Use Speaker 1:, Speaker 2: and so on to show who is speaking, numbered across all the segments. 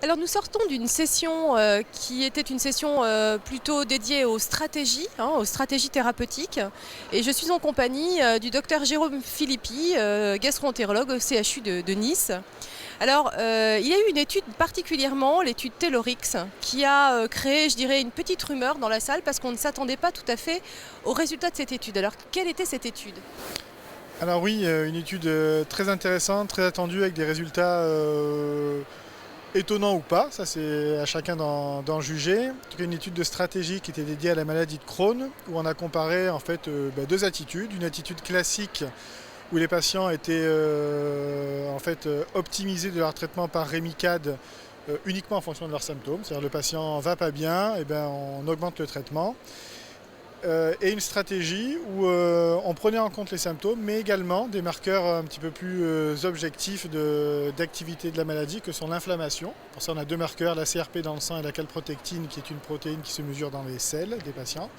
Speaker 1: Alors nous sortons d'une session qui était une session plutôt dédiée aux stratégies, aux stratégies thérapeutiques. Et je suis en compagnie du docteur Jérôme Philippi, gastro-entérologue au CHU de Nice. Alors il y a eu une étude particulièrement, l'étude Taylor-X, qui a créé, je dirais, une petite rumeur dans la salle parce qu'on ne s'attendait pas tout à fait aux résultats de cette étude. Alors quelle était cette étude ?
Speaker 2: Alors oui, une étude très intéressante, très attendue, avec des résultats étonnants ou pas, ça c'est à chacun d'en juger. En tout cas, une étude de stratégie qui était dédiée à la maladie de Crohn, où on a comparé en fait deux attitudes. Une attitude classique où les patients étaient optimisés de leur traitement par Remicade uniquement en fonction de leurs symptômes. C'est-à-dire le patient va pas bien, et ben on augmente le traitement. Et une stratégie où on prenait en compte les symptômes, mais également des marqueurs un petit peu plus objectifs d'activité de la maladie, que sont l'inflammation. Pour ça, on a deux marqueurs, la CRP dans le sang et la calprotectine, qui est une protéine qui se mesure dans les selles des patients.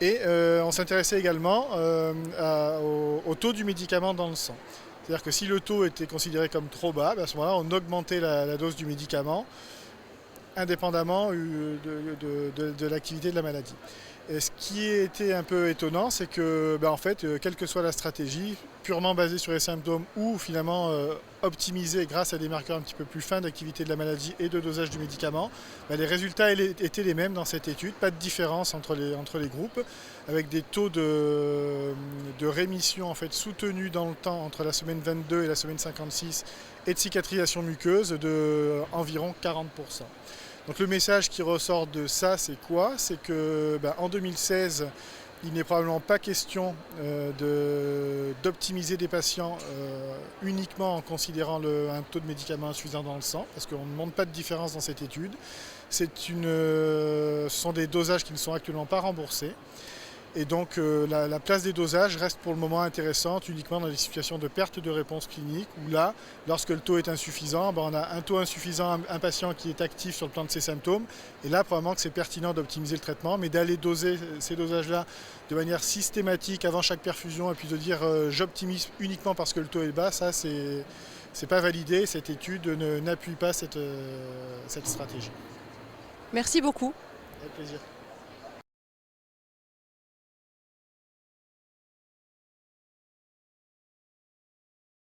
Speaker 2: Et on s'intéressait également au taux du médicament dans le sang. C'est-à-dire que si le taux était considéré comme trop bas, à ce moment-là, on augmentait la dose du médicament, indépendamment de l'activité de la maladie. Et ce qui était un peu étonnant, c'est que, en fait, quelle que soit la stratégie, purement basée sur les symptômes ou finalement optimisée grâce à des marqueurs un petit peu plus fins d'activité de la maladie et de dosage du médicament, les résultats étaient les mêmes dans cette étude, pas de différence entre les groupes, avec des taux de rémission en fait, soutenus dans le temps entre la semaine 22 et la semaine 56 et de cicatrisation muqueuse de environ 40%. Donc le message qui ressort de ça, c'est quoi? C'est que en 2016, il n'est probablement pas question d'optimiser des patients uniquement en considérant un taux de médicament insuffisant dans le sang, parce qu'on ne montre pas de différence dans cette étude. Ce sont des dosages qui ne sont actuellement pas remboursés. Et donc la place des dosages reste pour le moment intéressante uniquement dans les situations de perte de réponse clinique, où là, lorsque le taux est insuffisant, on a un taux insuffisant, un patient qui est actif sur le plan de ses symptômes, et là probablement que c'est pertinent d'optimiser le traitement, mais d'aller doser ces dosages-là de manière systématique avant chaque perfusion, et puis de dire j'optimise uniquement parce que le taux est bas, ça c'est pas validé, cette étude n'appuie pas cette stratégie.
Speaker 1: Merci beaucoup.
Speaker 2: Avec plaisir.